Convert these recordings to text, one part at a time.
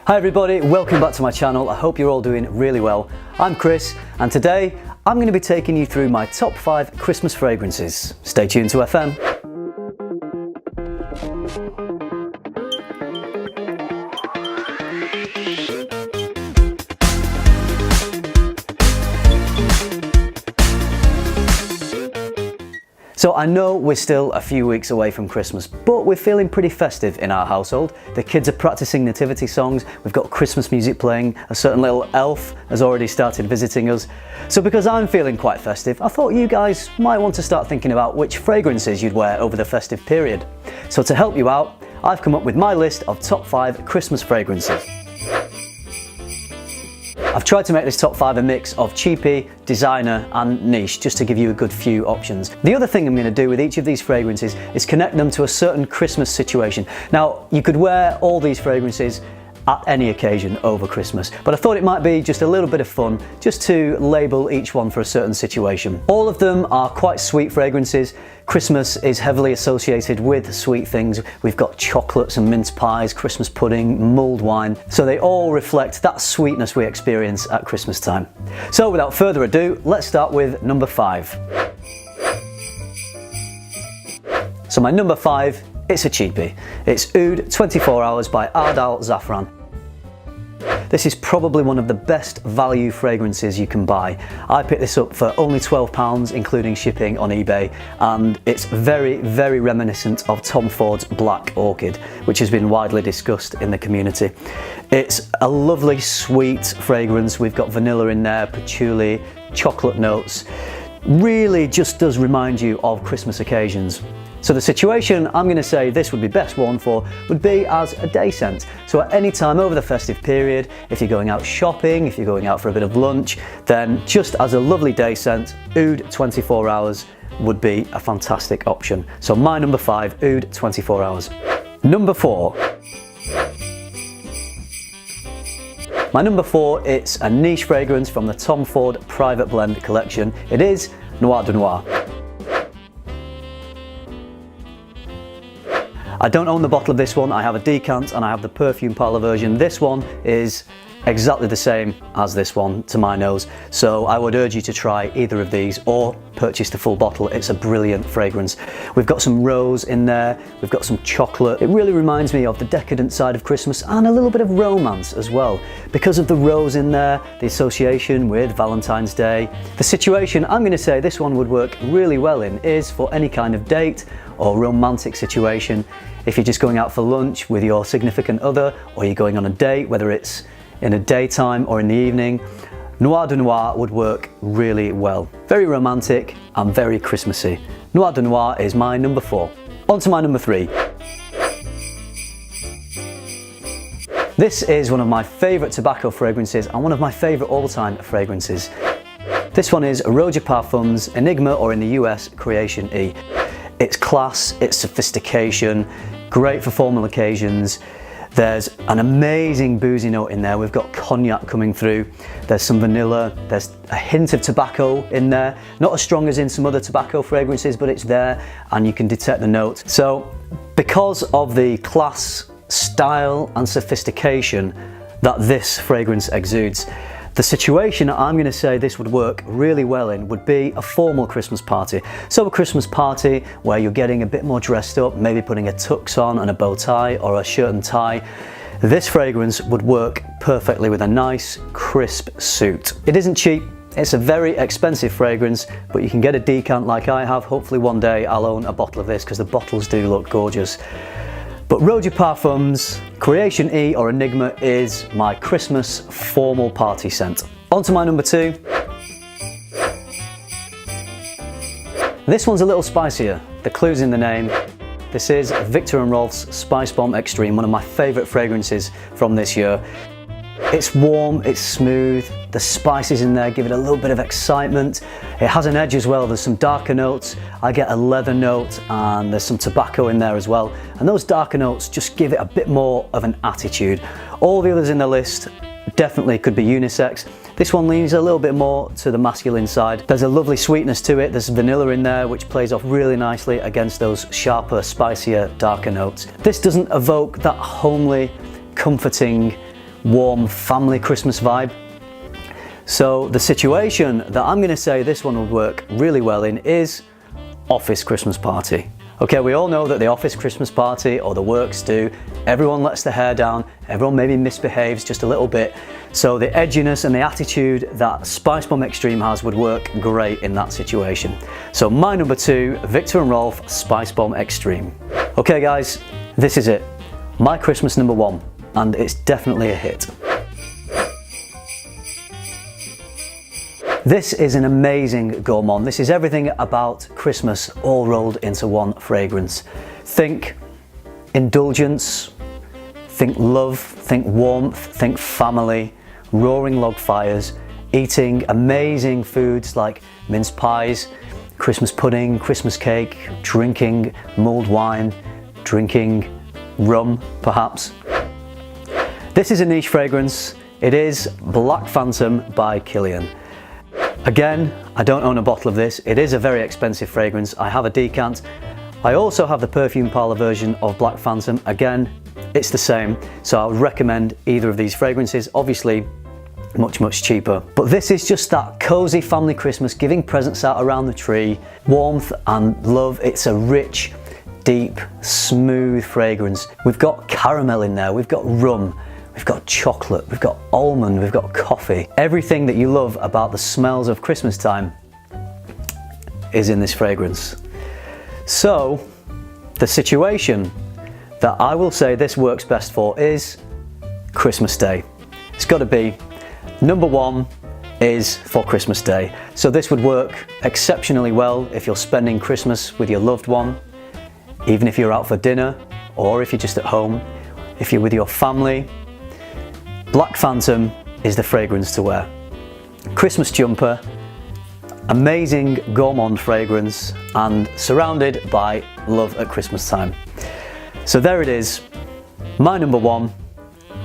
Hi everybody, welcome back to my channel. I hope you're all doing really well. I'm Chris and today I'm going to be taking you through my top 5 Christmas fragrances. Stay tuned to FM. So I know we're still a few weeks away from Christmas, but we're feeling pretty festive in our household. The kids are practicing nativity songs, we've got Christmas music playing, a certain little elf has already started visiting us. So because I'm feeling quite festive, I thought you guys might want to start thinking about which fragrances you'd wear over the festive period. So to help you out, I've come up with my list of top 5 Christmas fragrances. I've tried to make this top 5 a mix of cheapy, designer and niche, just to give you a good few options. The other thing I'm going to do with each of these fragrances is connect them to a certain Christmas situation. Now, you could wear all these fragrances at any occasion over Christmas, but I thought it might be just a little bit of fun just to label each one for a certain situation. All of them are quite sweet fragrances. Christmas is heavily associated with sweet things. We've got chocolates and mince pies, Christmas pudding, mulled wine, so they all reflect that sweetness we experience at Christmas time. So without further ado, let's start with number 5. So my number 5, it's a cheapie. It's Oud 24 Hours by Ard Al Zaafaran. This is probably one of the best value fragrances you can buy. I picked this up for only £12 including shipping on eBay, and it's very, very reminiscent of Tom Ford's Black Orchid, which has been widely discussed in the community. It's a lovely sweet fragrance. We've got vanilla in there, patchouli, chocolate notes. Really just does remind you of Christmas occasions. So the situation I'm going to say this would be best worn for would be as a day scent. So at any time over the festive period, if you're going out shopping, if you're going out for a bit of lunch, then just as a lovely day scent, Oud 24 Hours would be a fantastic option. So my number 5, Oud 24 Hours. Number 4. My number 4, it's a niche fragrance from the Tom Ford Private Blend collection. It is Noir de Noir. I don't own the bottle of this one, I have a decant and I have the perfume parlour version. This one is exactly the same as this one to my nose, so I would urge you to try either of these or purchase the full bottle. It's a brilliant fragrance. We've got some rose in there, we've got some chocolate. It really reminds me of the decadent side of Christmas and a little bit of romance as well. Because of the rose in there, the association with Valentine's Day. The situation I'm going to say this one would work really well in is for any kind of date or romantic situation. If you're just going out for lunch with your significant other, or you're going on a date, whether it's in a daytime or in the evening, Noir de Noir would work really well. Very romantic and very Christmassy. Noir de Noir is my number 4. On to my number 3. This is one of my favourite tobacco fragrances and one of my favourite all-time fragrances. This one is Roja Parfums Enigma, or in the US, Creation E. It's class, it's sophistication, great for formal occasions. There's an amazing boozy note in there. We've got cognac coming through. There's some vanilla. There's a hint of tobacco in there. Not as strong as in some other tobacco fragrances, but it's there and you can detect the note. So because of the class, style and sophistication that this fragrance exudes, the situation I'm going to say this would work really well in would be a formal Christmas party. So a Christmas party where you're getting a bit more dressed up, maybe putting a tux on and a bow tie or a shirt and tie. This fragrance would work perfectly with a nice crisp suit. It isn't cheap, it's a very expensive fragrance, but you can get a decant like I have. Hopefully one day I'll own a bottle of this because the bottles do look gorgeous. But Roja Parfums Creation E, or Enigma, is my Christmas formal party scent. On to my number 2. This one's a little spicier. The clue's in the name. This is Viktor and Rolf's Spicebomb Extreme, one of my favourite fragrances from this year. It's warm, it's smooth, the spices in there give it a little bit of excitement. It has an edge as well, there's some darker notes. I get a leather note and there's some tobacco in there as well. And those darker notes just give it a bit more of an attitude. All the others in the list definitely could be unisex. This one leans a little bit more to the masculine side. There's a lovely sweetness to it. There's vanilla in there which plays off really nicely against those sharper, spicier, darker notes. This doesn't evoke that homely, comforting, warm family Christmas vibe. So the situation that I'm going to say this one would work really well in is office Christmas party. Okay, we all know that the office Christmas party or the works do, everyone lets their hair down, everyone maybe misbehaves just a little bit. So the edginess and the attitude that Spicebomb Extreme has would work great in that situation. So my number 2, Viktor and Rolf Spicebomb Extreme. Okay guys, this is it. My Christmas number 1, and it's definitely a hit. This is an amazing gourmand. This is everything about Christmas all rolled into one fragrance. Think indulgence, think love, think warmth, think family, roaring log fires, eating amazing foods like mince pies, Christmas pudding, Christmas cake, drinking mulled wine, drinking rum perhaps. This is a niche fragrance. It is Black Phantom by Killian. Again, I don't own a bottle of this. It is a very expensive fragrance. I have a decant. I also have the perfume parlour version of Black Phantom. Again, it's the same. So I would recommend either of these fragrances. Obviously, much cheaper. But this is just that cozy family Christmas, giving presents out around the tree, warmth and love. It's a rich, deep, smooth fragrance. We've got caramel in there. We've got rum. We've got chocolate, we've got almond, we've got coffee. Everything that you love about the smells of Christmas time is in this fragrance. So, the situation that I will say this works best for is Christmas Day. It's got to be number 1 is for Christmas Day. So this would work exceptionally well if you're spending Christmas with your loved one, even if you're out for dinner or if you're just at home, if you're with your family. Black Phantom is the fragrance to wear. Christmas jumper, amazing gourmand fragrance, and surrounded by love at Christmas time. So there it is, my number 1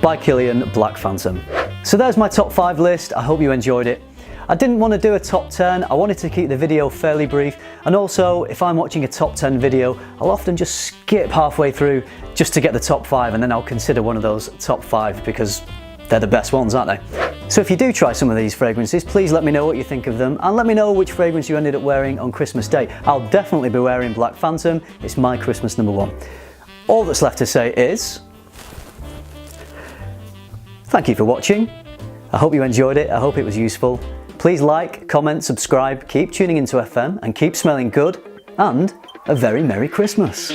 by Killian Black Phantom. So there's my top 5 list. I hope you enjoyed it. I didn't want to do a top 10, I wanted to keep the video fairly brief, and also if I'm watching a top 10 video, I'll often just skip halfway through just to get the top 5, and then I'll consider one of those top 5 because they're the best ones, aren't they? So if you do try some of these fragrances, please let me know what you think of them, and let me know which fragrance you ended up wearing on Christmas Day. I'll definitely be wearing Black Phantom. It's my Christmas number 1. All that's left to say is thank you for watching. I hope you enjoyed it. I hope it was useful. Please like, comment, subscribe, keep tuning into FM, and keep smelling good, and a very Merry Christmas.